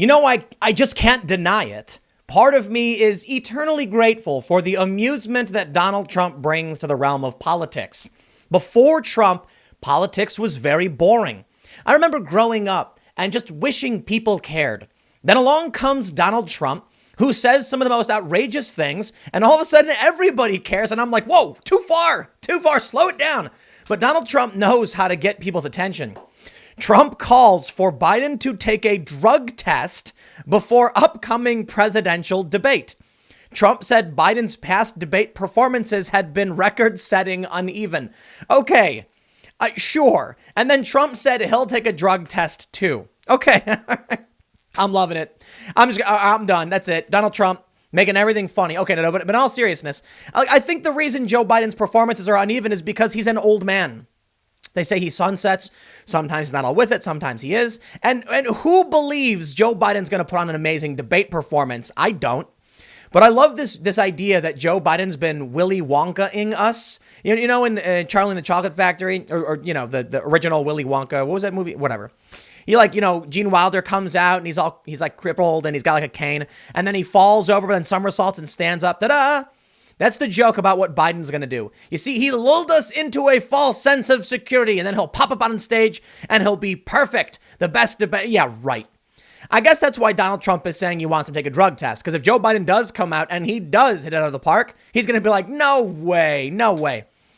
I just can't deny it. Part of me is eternally grateful for the amusement that Donald Trump brings to the realm of politics. Before Trump, politics was very boring. I remember growing up and just wishing people cared. Then along comes Donald Trump, who says some of the most outrageous things, and all of a sudden everybody cares, and I'm like, whoa, too far, slow it down. But Donald Trump knows how to get people's attention. Trump calls for Biden to take a drug test before upcoming presidential debate. Trump said Biden's past debate performances had been record-setting uneven. Okay, sure. And then Trump said he'll take a drug test too. Okay, I'm loving it. I'm done. That's it. Donald Trump making everything funny. Okay, no, but in all seriousness, I think the reason Joe Biden's performances are uneven is because he's an old man. They say he sunsets. Sometimes he's not all with it. Sometimes he is. And who believes Joe Biden's going to put on an amazing debate performance? I don't. But I love this idea that Joe Biden's been Willy Wonka-ing us. You know, in Charlie and the Chocolate Factory, or the original Willy Wonka. What was that movie? Whatever. Gene Wilder comes out and he's like crippled and he's got like a cane, and then he falls over, but then somersaults and stands up. Ta-da! That's the joke about what Biden's going to do. You see, he lulled us into a false sense of security, and then he'll pop up on stage and he'll be perfect. The best debate. Yeah, right. I guess that's why Donald Trump is saying he wants him to take a drug test. Because if Joe Biden does come out and he does hit it out of the park, he's going to be like, no way.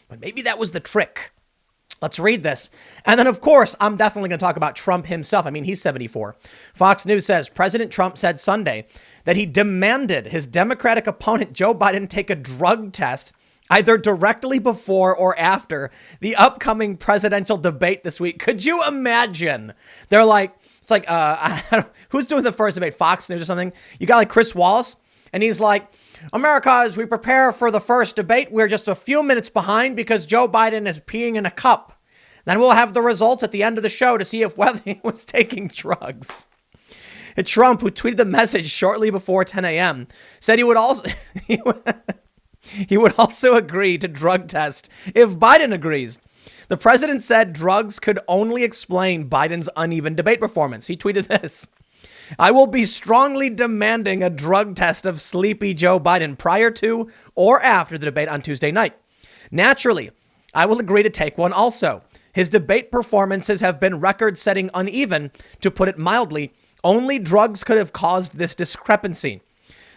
But maybe that was the trick. Let's read this. And then, of course, I'm definitely going to talk about Trump himself. I mean, he's 74. Fox News says President Trump said Sunday that he demanded his Democratic opponent, Joe Biden, take a drug test either directly before or after the upcoming presidential debate this week. Could you imagine? They're like, it's like, who's doing the first debate? Fox News or something? You got like Chris Wallace, and he's like, America, as we prepare for the first debate, we're just a few minutes behind because Joe Biden is peeing in a cup. Then we'll have the results at the end of the show to see if whether he was taking drugs. And Trump, who tweeted the message shortly before 10 a.m., said he would also he would also agree to drug test if Biden agrees. The president said drugs could only explain Biden's uneven debate performance. He tweeted this: I will be strongly demanding a drug test of sleepy Joe Biden prior to or after the debate on Tuesday night. Naturally, I will agree to take one also. His debate performances have been record-setting uneven, to put it mildly. Only drugs could have caused this discrepancy.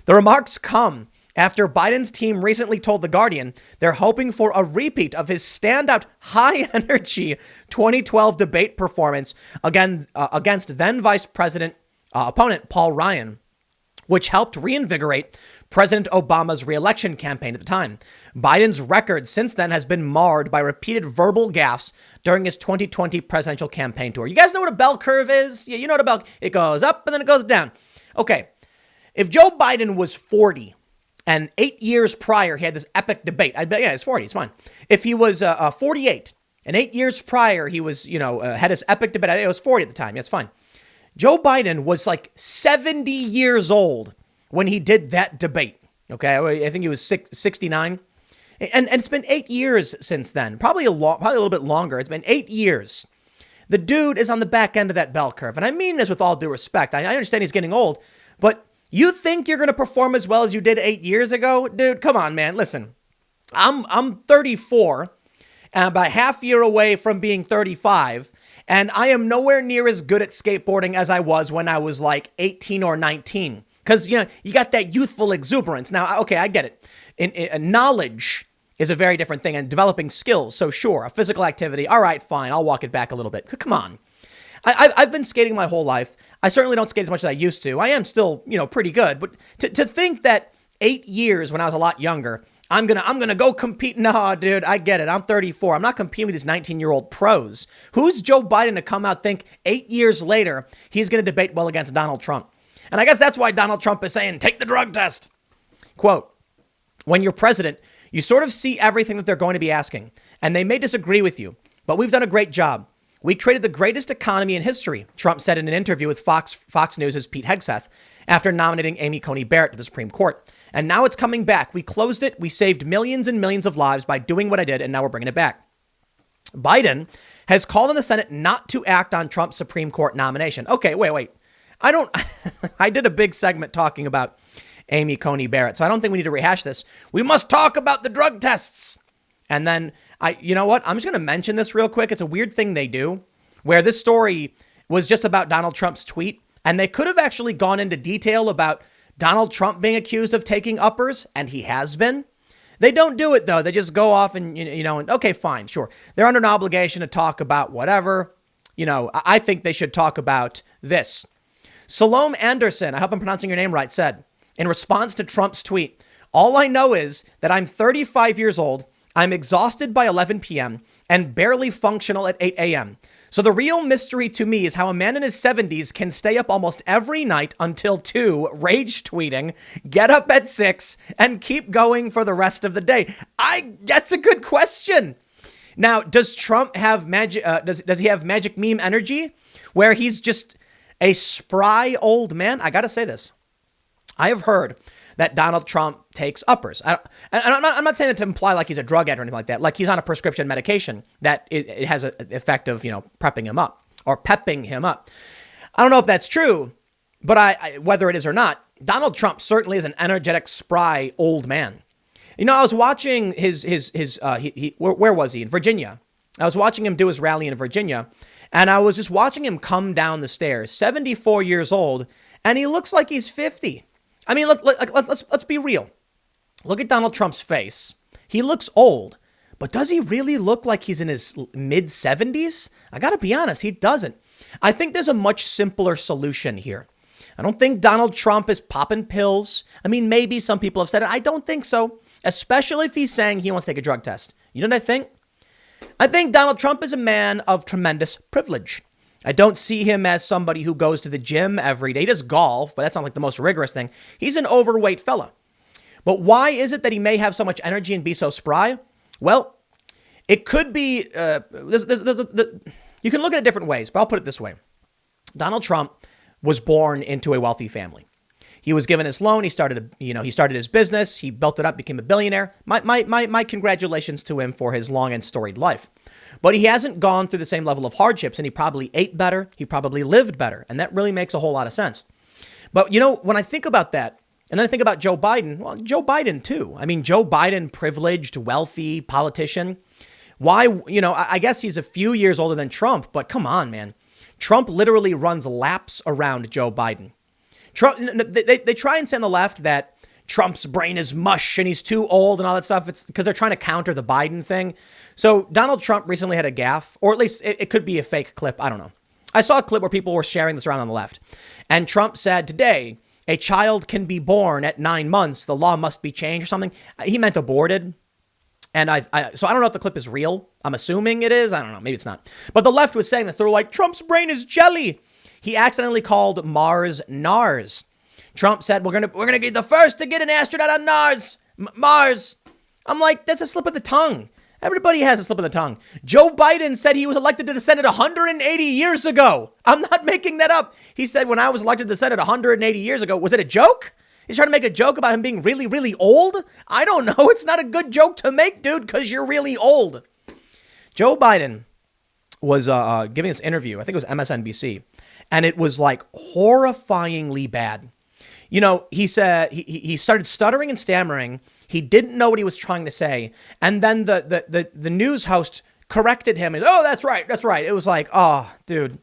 The remarks come after Biden's team recently told The Guardian they're hoping for a repeat of his standout high-energy 2012 debate performance against then Vice President opponent Paul Ryan, which helped reinvigorate President Obama's re-election campaign at the time. Biden's record since then has been marred by repeated verbal gaffes during his 2020 presidential campaign tour. You guys know what a bell curve is? Yeah, you know what a bell, it goes up and then it goes down. Okay, if Joe Biden was 40 and 8 years prior he had this epic debate, I'd bet, yeah, it's 40, it's fine. If he was 48 and 8 years prior he was, had his epic debate, it was 40 at the time, yeah, it's fine. Joe Biden was like 70 years old when he did that debate. Okay, I think he was 69. And it's been 8 years since then, probably a little bit longer. It's been 8 years. The dude is on the back end of that bell curve. And I mean this with all due respect. I understand he's getting old, but you think you're going to perform as well as you did 8 years ago? Dude, come on, man. Listen, I'm 34, and about half year away from being 35. And I am nowhere near as good at skateboarding as I was when I was like 18 or 19. Because, you got that youthful exuberance. Now, okay, I get it. In knowledge is a very different thing, and developing skills. So sure, a physical activity. All right, fine. I'll walk it back a little bit. Come on. I've been skating my whole life. I certainly don't skate as much as I used to. I am still, pretty good. But to think that 8 years when I was a lot younger, I'm gonna go compete. No, dude, I get it. I'm 34. I'm not competing with these 19-year-old pros. Who's Joe Biden to come out think 8 years later he's gonna debate well against Donald Trump? And I guess that's why Donald Trump is saying, take the drug test. Quote, when you're president, you sort of see everything that they're going to be asking, and they may disagree with you, but we've done a great job. We created the greatest economy in history, Trump said in an interview with Fox News' Pete Hegseth after nominating Amy Coney Barrett to the Supreme Court. And now it's coming back. We closed it. We saved millions and millions of lives by doing what I did, and now we're bringing it back. Biden has called on the Senate not to act on Trump's Supreme Court nomination. Okay, wait. I don't, I did a big segment talking about Amy Coney Barrett, so I don't think we need to rehash this. We must talk about the drug tests. And then you know what? I'm just going to mention this real quick. It's a weird thing they do where this story was just about Donald Trump's tweet. And they could have actually gone into detail about Donald Trump being accused of taking uppers, and he has been. They don't do it, though. They just go off and, and okay, fine, sure. They're under an obligation to talk about whatever. I think they should talk about this. Salome Anderson, I hope I'm pronouncing your name right, said, in response to Trump's tweet, all I know is that I'm 35 years old, I'm exhausted by 11 p.m., and barely functional at 8 a.m. So the real mystery to me is how a man in his 70s can stay up almost every night until 2, rage tweeting, get up at 6, and keep going for the rest of the day. That's a good question. Now, does Trump have magic? Does he have magic meme energy where he's just a spry old man? I got to say this. I have heard that Donald Trump takes uppers. I'm not saying that to imply like he's a drug addict or anything like that. Like he's on a prescription medication that it has an effect of, prepping him up or pepping him up. I don't know if that's true, but whether it is or not, Donald Trump certainly is an energetic, spry old man. I was watching where was he? In Virginia. I was watching him do his rally in Virginia, and I was just watching him come down the stairs, 74 years old, and he looks like he's 50. I mean, let's be real. Look at Donald Trump's face. He looks old, but does he really look like he's in his mid 70s? I got to be honest, he doesn't. I think there's a much simpler solution here. I don't think Donald Trump is popping pills. I mean, maybe some people have said it. I don't think so, especially if he's saying he wants to take a drug test. You know what I think? I think Donald Trump is a man of tremendous privilege. I don't see him as somebody who goes to the gym every day. He does golf, but that's not like the most rigorous thing. He's an overweight fella. But why is it that he may have so much energy and be so spry? Well, it could be, you can look at it different ways, but I'll put it this way. Donald Trump was born into a wealthy family. He was given his loan. He started his business. He built it up, became a billionaire. My congratulations to him for his long and storied life. But he hasn't gone through the same level of hardships, and he probably ate better. He probably lived better. And that really makes a whole lot of sense. But, when I think about that, and then I think about Joe Biden, well, Joe Biden, too. I mean, Joe Biden, privileged, wealthy politician. Why, I guess he's a few years older than Trump, but come on, man. Trump literally runs laps around Joe Biden. Trump, they try and say on the left that Trump's brain is mush and he's too old and all that stuff. It's because they're trying to counter the Biden thing. So Donald Trump recently had a gaffe, or at least it could be a fake clip. I don't know. I saw a clip where people were sharing this around on the left. And Trump said today, a child can be born at 9 months. The law must be changed or something. He meant aborted. And so I don't know if the clip is real. I'm assuming it is. I don't know. Maybe it's not. But the left was saying this. They were like, Trump's brain is jelly. He accidentally called Mars Nars. Trump said, we're gonna be the first to get an astronaut on Mars. I'm like, that's a slip of the tongue. Everybody has a slip of the tongue. Joe Biden said he was elected to the Senate 180 years ago. I'm not making that up. He said when I was elected to the Senate 180 years ago, was it a joke? He's trying to make a joke about him being really, really old. I don't know. It's not a good joke to make, dude, because you're really old. Joe Biden was giving this interview. I think it was MSNBC. And it was like horrifyingly bad. He said he started stuttering and stammering. He didn't know what he was trying to say. And then the news host corrected him. And, oh, that's right. That's right. It was like, oh, dude,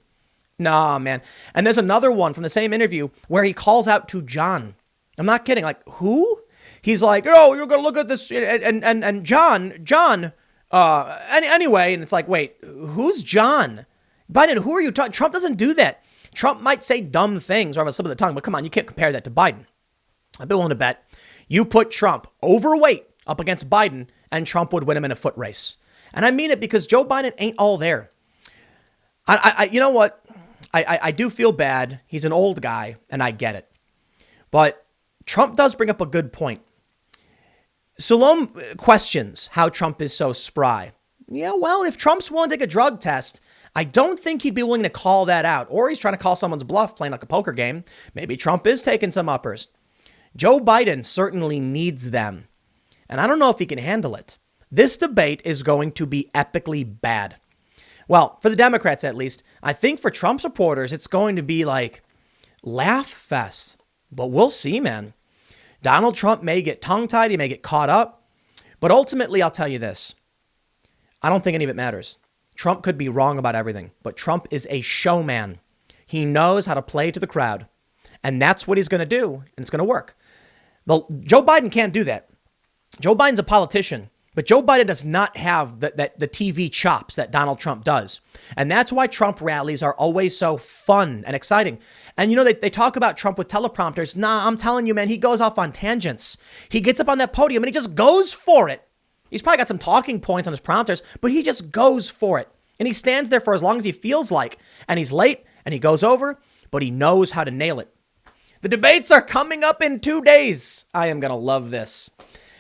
nah, man. And there's another one from the same interview where he calls out to John. I'm not kidding. Like, who? He's like, oh, you're going to look at this. And John, anyway. And it's like, wait, who's John? Biden, who are you talking? Trump doesn't do that. Trump might say dumb things or have a slip of the tongue, but come on, you can't compare that to Biden. I've been willing to bet you put Trump overweight up against Biden and Trump would win him in a foot race. And I mean it because Joe Biden ain't all there. You know what? I do feel bad. He's an old guy and I get it. But Trump does bring up a good point. Salome questions how Trump is so spry. Yeah, well, if Trump's willing to take a drug test, I don't think he'd be willing to call that out. Or he's trying to call someone's bluff playing like a poker game. Maybe Trump is taking some uppers. Joe Biden certainly needs them. And I don't know if he can handle it. This debate is going to be epically bad. Well, for the Democrats at least. I think for Trump supporters, it's going to be like laugh fest. But we'll see, man. Donald Trump may get tongue-tied. He may get caught up. But ultimately, I'll tell you this. I don't think any of it matters. Trump could be wrong about everything, but Trump is a showman. He knows how to play to the crowd. And that's what he's going to do, and it's going to work. Joe Biden can't do that. Joe Biden's a politician, but Joe Biden does not have the TV chops that Donald Trump does. And that's why Trump rallies are always so fun and exciting. And, you know, they talk about Trump with teleprompters. Nah, I'm telling you, man, he goes off on tangents. He gets up on that podium and he just goes for it. He's probably got some talking points on his prompters, but he just goes for it. And he stands there for as long as he feels like. And he's late and he goes over, but he knows how to nail it. The debates are coming up in 2 days. I am going to love this.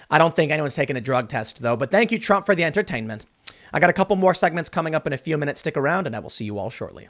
I don't think anyone's taking a drug test, though. But thank you, Trump, for the entertainment. I got a couple more segments coming up in a few minutes. Stick around, and I will see you all shortly.